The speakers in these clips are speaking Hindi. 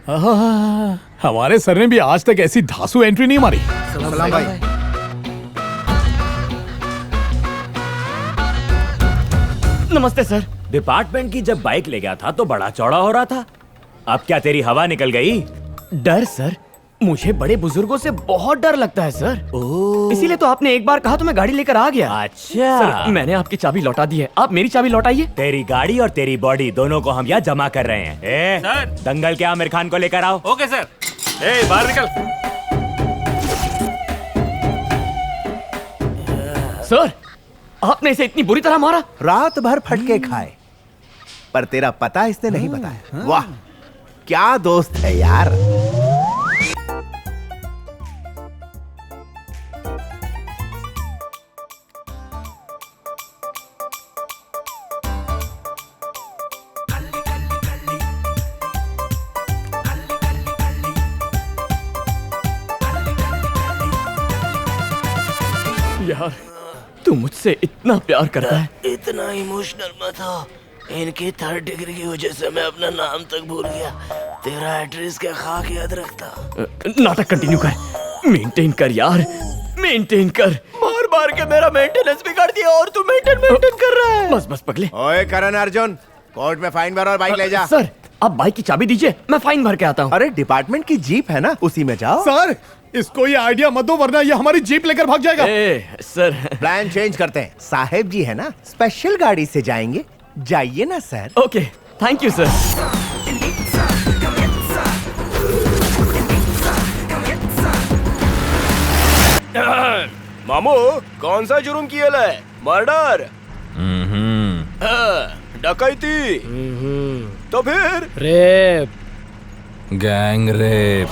हमारे सर ने भी आज तक ऐसी धांसू एंट्री नहीं मारी। सलाम भाई। नमस्ते सर। डिपार्टमेंट की जब बाइक ले गया था तो बड़ा चौड़ा हो रहा था, अब क्या तेरी हवा निकल गई? डर सर, मुझे बड़े बुजुर्गों से बहुत डर लगता है सर। इसीलिए तो आपने एक बार कहा तो मैं गाड़ी लेकर आ गया। अच्छा सर, मैंने आपकी चाबी लौटा दी है, आप मेरी चाबी लौटाइए। तेरी गाड़ी और तेरी बॉडी दोनों को हम यहाँ जमा कर रहे हैं। सर। दंगल के आमिर खान को लेकर आओ। Okay sir. बाहर निकल। सर, आपने इसे इतनी बुरी तरह मारा? रात भर फटके खाए, पर तेरा पता इसने नहीं बताया। वाह, क्या दोस्त है यार। यार, तू मुझसे इतना प्यार करता है। इतना इमोशनल मत हो। इनकी 3rd डिग्री की वजह से मैं अपना नाम तक भूल गया। तेरा एड्रेस क्या खाक याद रखता। नाटक कंटिन्यू कर, मेंटेन कर यार, मेंटेन कर। मार मार के मेरा मेंटेनेंस बिगाड़ दिया और तू मेंटेन कर रहा है। बस बस पगले। ओए करण अर्जुन, कोर्ट में फाइन भर और बाइक ले जा। सर, आप बाइक की चाबी दीजिए, मैं फाइन भर के आता हूँ। अरे डिपार्टमेंट की जीप है ना, उसी में जाओ। सर, इसको ये आइडिया मत दो वरना ये हमारी जीप लेकर भाग जाएगा। सर, प्लान चेंज करते हैं। साहेब जी है ना, स्पेशल गाड़ी से जाएंगे। जाइए ना sir. Okay, thank you sir. मामू, कौन सा जुर्म किया है? मर्डर, डकैती, तो फिर rape, gang rape.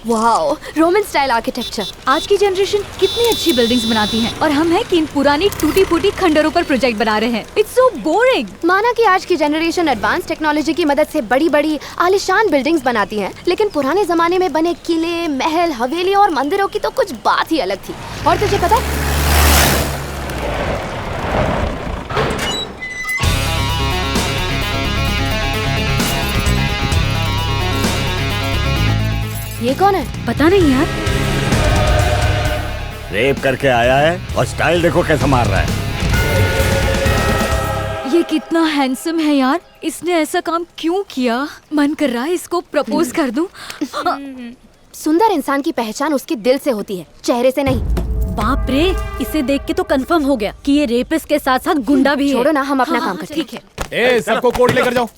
Wow, Roman style architecture. आज की जनरेशन कितनी अच्छी बिल्डिंग्स बनाती है और हम हैं कि इन पुरानी टूटी फूटी खंडरों पर प्रोजेक्ट बना रहे हैं। It's so boring. माना कि आज की जनरेशन एडवांस टेक्नोलॉजी की मदद से बड़ी बड़ी आलिशान बिल्डिंग्स बनाती है, लेकिन पुराने जमाने में बने किले, महल, हवेली और मंदिरों की तो कुछ बात ही अलग थी। और तुझे पता है, ये कौन है? पता नहीं यार। रेप करके आया है और स्टाइल देखो कैसा मार रहा है। ये कितना हैंडसम है यार। इसने ऐसा काम क्यों किया? मन कर रहा है इसको प्रपोज कर दूं। सुंदर इंसान की पहचान उसके दिल से होती है, चेहरे से नहीं। बाप रे, इसे देख के तो कंफर्म हो गया कि ये रेपिस्ट के साथ साथ गुंडा भी है। छोड़ो ना, हम अपना काम करते हैं। ठीक है। ए, सबको कोर्ट लेकर जाओ।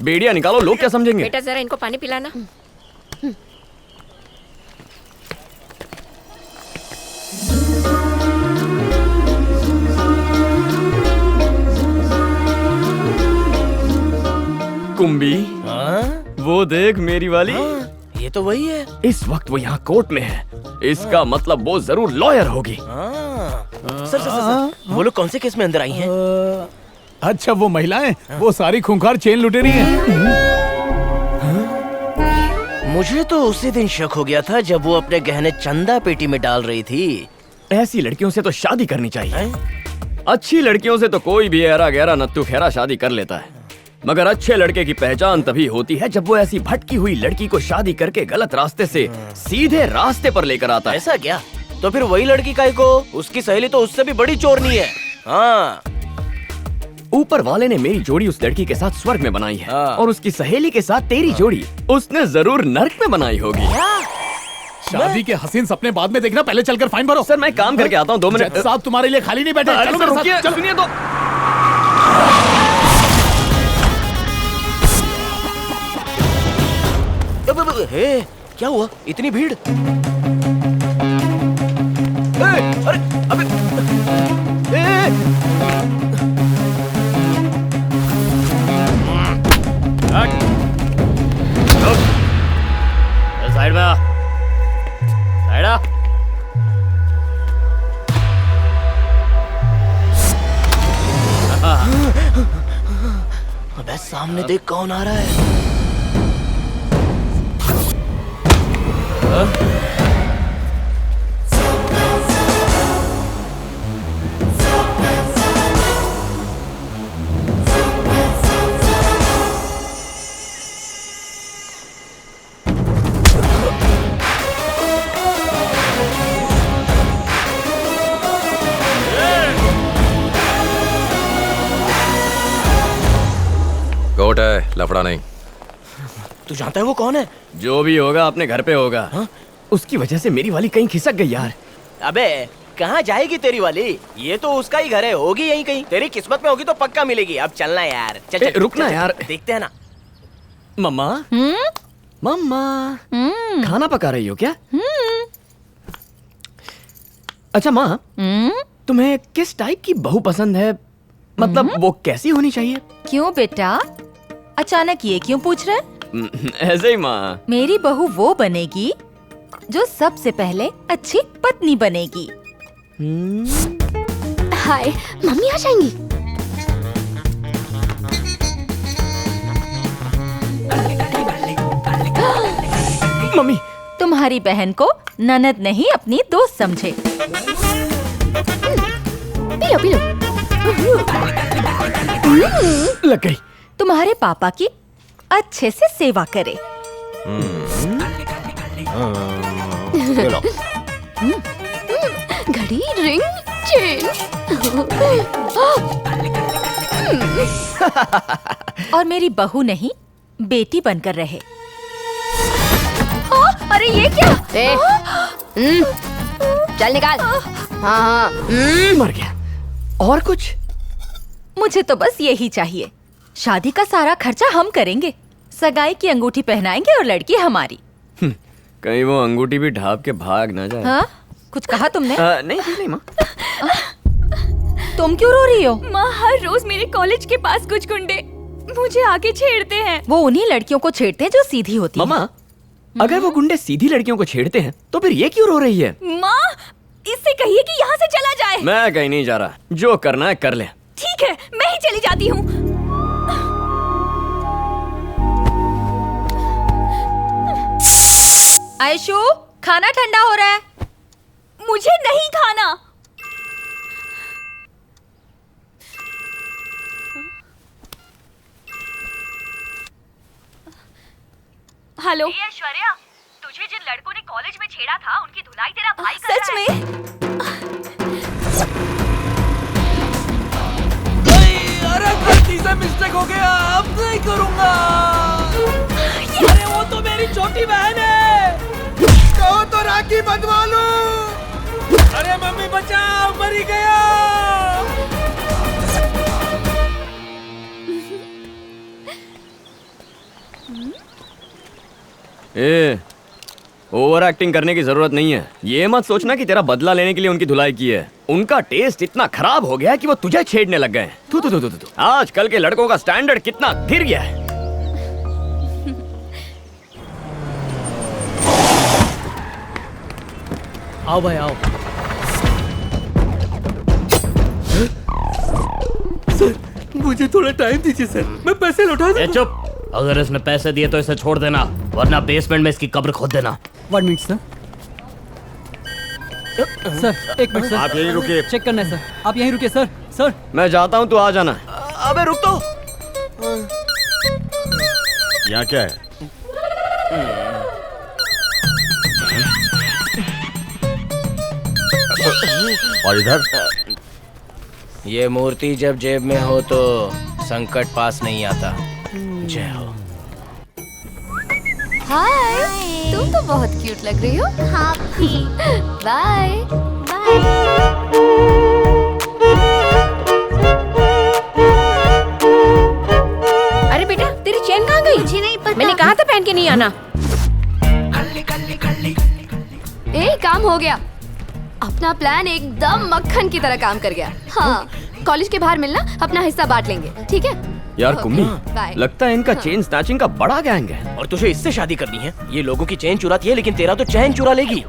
बेड़िया निकालो, लोग क्या समझेंगे? बेटा जरा इनको पानी पिलाना। कुंबी, वो देख मेरी वाली। ये तो वही है। इस वक्त वो यहाँ कोर्ट में है, इसका मतलब वो जरूर लॉयर होगी। सर, वो लोग कौन से केस में अंदर आई हैं? अच्छा, वो महिलाएं, वो सारी खूंखार चेन लुटेरी हैं। मुझे तो उसी दिन शक हो गया था जब वो अपने गहने चंदा पेटी में डाल रही थी। ऐसी लड़कियों से तो शादी करनी चाहिए। अच्छी लड़कियों से तो कोई भी ऐरा गहरा नत्थु खेरा शादी कर लेता है, मगर अच्छे लड़के की पहचान तभी होती है जब वो ऐसी भटकी हुई लड़की को शादी करके गलत रास्ते से सीधे रास्ते पर लेकर आता है। ऐसा क्या? तो फिर वही लड़की काहे को? उसकी सहेली तो उससे भी बड़ी चोरनी है। हाँ, ऊपर वाले ने मेरी जोड़ी उस लड़की के साथ स्वर्ग में बनाई है, और उसकी सहेली के साथ तेरी जोड़ी उसने जरूर नर्क में बनाई होगी। शादी के हसीन सपने बाद में देखना, पहले चलकर फाइन भरो। सर, मैं काम करके आता हूँ, 2 मिनट। जज साहब तुम्हारे लिए खाली नहीं बैठे। अरे चलो सर, मेरे रुकिए, साथ, चलो। सुनिए तो। हे, क्या हुआ? इतनी भीड़? अरे, अबे, साइड में आ, साइड आ। अबे सामने देख कौन आ रहा है। लफड़ा नहीं। तू जानता है वो कौन है? जो भी होगा अपने घर पे होगा। हाँ? उसकी वजह से मेरी वाली कहीं खिसक गई यार। अबे कहाँ जाएगी तेरी वाली? ये तो उसका ही घर है, होगी यहीं कहीं। तेरी किस्मत में होगी तो पक्का मिलेगी। अब चलना यार। चल ए, चल, रुकना चल, यार। देखते हैं ना। मम्मा मम्मा खाना पका रही हो क्या? अच्छा माँ, तुम्हें किस टाइप की बहू पसंद है? मतलब वो कैसी होनी चाहिए? क्यों बेटा, अचानक ये क्यों पूछ रहे? ऐसे ही माँ। मेरी बहू वो बनेगी जो सबसे पहले अच्छी पत्नी बनेगी। हाय, मम्मी आ जाएंगी। मम्मी, तुम्हारी बहन को ननद नहीं अपनी दोस्त समझे। P low P low. लग गई। तुम्हारे पापा की अच्छे से सेवा करे। घड़ी, रिंग, चेन। और मेरी बहू नहीं बेटी बनकर रहे। अरे ये क्या? चल निकाल। हाँ। मर गया। और कुछ? मुझे तो बस यही चाहिए। शादी का सारा खर्चा हम करेंगे, सगाई की अंगूठी पहनाएंगे और लड़की हमारी। कहीं वो अंगूठी भी ढाप के भाग ना जाए। हाँ? कुछ कहा तुमने? नहीं माँ। तुम क्यों रो रही हो? माँ, हर रोज मेरे कॉलेज के पास कुछ गुंडे मुझे आके छेड़ते हैं। वो उन्हीं लड़कियों को छेड़ते हैं जो सीधी होती हैं। मामा, अगर वो गुंडे सीधी लड़कियों को छेड़ते हैं तो फिर ये क्यों रो रही है? माँ, इससे कहिए कि यहाँ से चला जाए। मैं कहीं नहीं जा रहा, जो करना है कर ले। ठीक है, मैं ही चली जाती हूँ। आयशु, खाना ठंडा हो रहा है। मुझे नहीं खाना। हेलो ऐश्वर्या, तुझे जिन लड़कों ने कॉलेज में छेड़ा था उनकी धुलाई तेरा भाई कर सच रहा है। अरे गलती से मिस्टेक हो गया, अब नहीं करूंगा। अरे वो तो मेरी छोटी बहन है। कहो तो राखी बंधवा लूं। अरे मम्मी बचाओ, मरी गया। ए, ओवर एक्टिंग करने की जरूरत नहीं है। ये मत सोचना कि तेरा बदला लेने के लिए उनकी धुलाई की है। उनका टेस्ट इतना खराब हो गया है कि वो तुझे छेड़ने लग गए। तू आजकल के लड़कों का स्टैंडर्ड कितना गिर गया है। आओ भाई आओ। सर, मुझे थोड़ा टाइम दीजिए सर, मैं पैसे लौटा दूंगा। चुप, अगर इसने पैसे दिए तो इसे छोड़ देना, वरना बेसमेंट में इसकी कब्र खोद देना। 1 minute sir. Sir 1 minute sir, आप यहीं रुकिए। चेक करना है सर, आप यहीं रुकिए सर। सर मैं जाता हूँ, तू आ जाना। अबे रुक तो। यहाँ क्या है? और इधर? ये मूर्ति जब जेब में हो तो संकट पास नहीं आता। जय हो। हाय, तुम तो बहुत क्यूट लग रही हो। हाँ भी। बाय अरे बेटा, तेरी चेन कहाँ गई? मुझे नहीं पता। मैंने कहा था पहन के नहीं आना। ए, काम हो गया। अपना प्लान एकदम मक्खन की तरह काम कर गया। हाँ, कॉलेज के बाहर मिलना, अपना हिस्सा बांट लेंगे, ठीक है? यार ओके, कुम्मी, बाय। लगता है इनका चेन स्नैचिंग का बड़ा गैंग है। और तुझे इससे शादी करनी है? ये लोगों की चेन चुराती है, लेकिन तेरा तो चैन चुरा लेगी।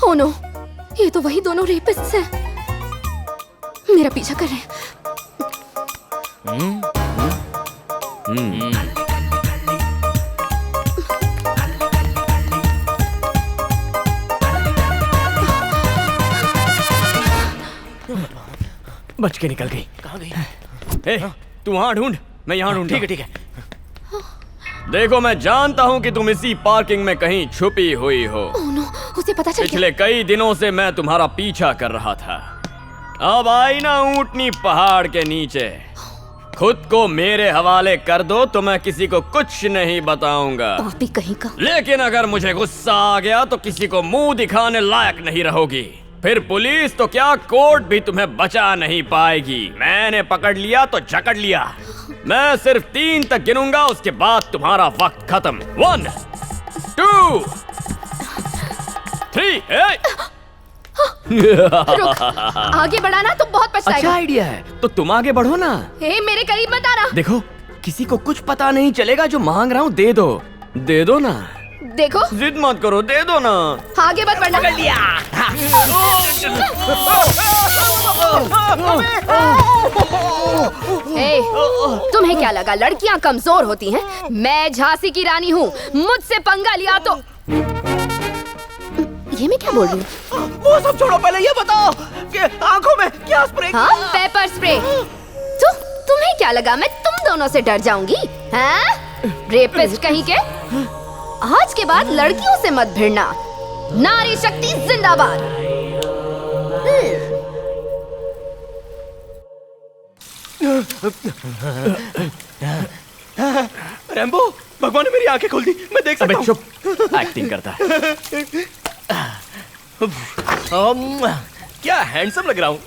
ओह नो, ये तो वही दोनों रेपिस्ट्स हैं। मेरा पीछा कर रहे हैं। बच के निकल गई। कहाँ गई? ए, तू वहाँ ढूंढ, मैं यहाँ ढूंढ। ठीक है ठीक है। देखो मैं जानता हूँ कि तुम इसी पार्किंग में कहीं छुपी हुई हो। ओह नो, उसे पता चल गया। पिछले कई दिनों से मैं तुम्हारा पीछा कर रहा था। अब आई ना ऊंटनी पहाड़ के नीचे। खुद को मेरे हवाले कर दो तो मैं किसी को कुछ नहीं बताऊंगा। पापी कहीं का। लेकिन अगर मुझे गुस्सा आ गया तो किसी को मुंह दिखाने लायक नहीं रहोगी। फिर पुलिस तो क्या, कोर्ट भी तुम्हें बचा नहीं पाएगी। मैंने पकड़ लिया तो जकड़ लिया। मैं सिर्फ 3 तक गिनूंगा, उसके बाद तुम्हारा वक्त खत्म। 1 2 3 रुक, आगे बढ़ाना तो बहुत पछताएगा। अच्छा आइडिया है, तो तुम आगे बढ़ो ना। हे, मेरे करीब मत आना। देखो, किसी को कुछ पता नहीं चलेगा। जो मांग रहा हूँ दे दो ना। देखो, जिद मत करो, दे दो ना। आगे मत बढ़ना। हे, तुम्हें क्या लगा लड़कियां कमजोर होती हैं? मैं झांसी की रानी हूँ, मुझसे पंगा लिया तो। ये मैं क्या बोल रही हूँ? वो सब छोड़ो, पहले ये बताओ कि आंखों में क्या स्प्रे? हाँ, पेपर स्प्रे। तो तुम्हें क्या लगा मैं तुम दोनों से डर जाऊंगी? हाँ? रेपिस्ट कहीं के। आज के बाद लड़कियों से मत भिड़ना। नारी शक्ति जिंदाबाद। रैम्बो, भगवान ने मेरी आंखें खोल दी, मैं देख सकता हूँ। चुप, एक्टिंग करता है। क्या हैंडसम लग रहा हूँ।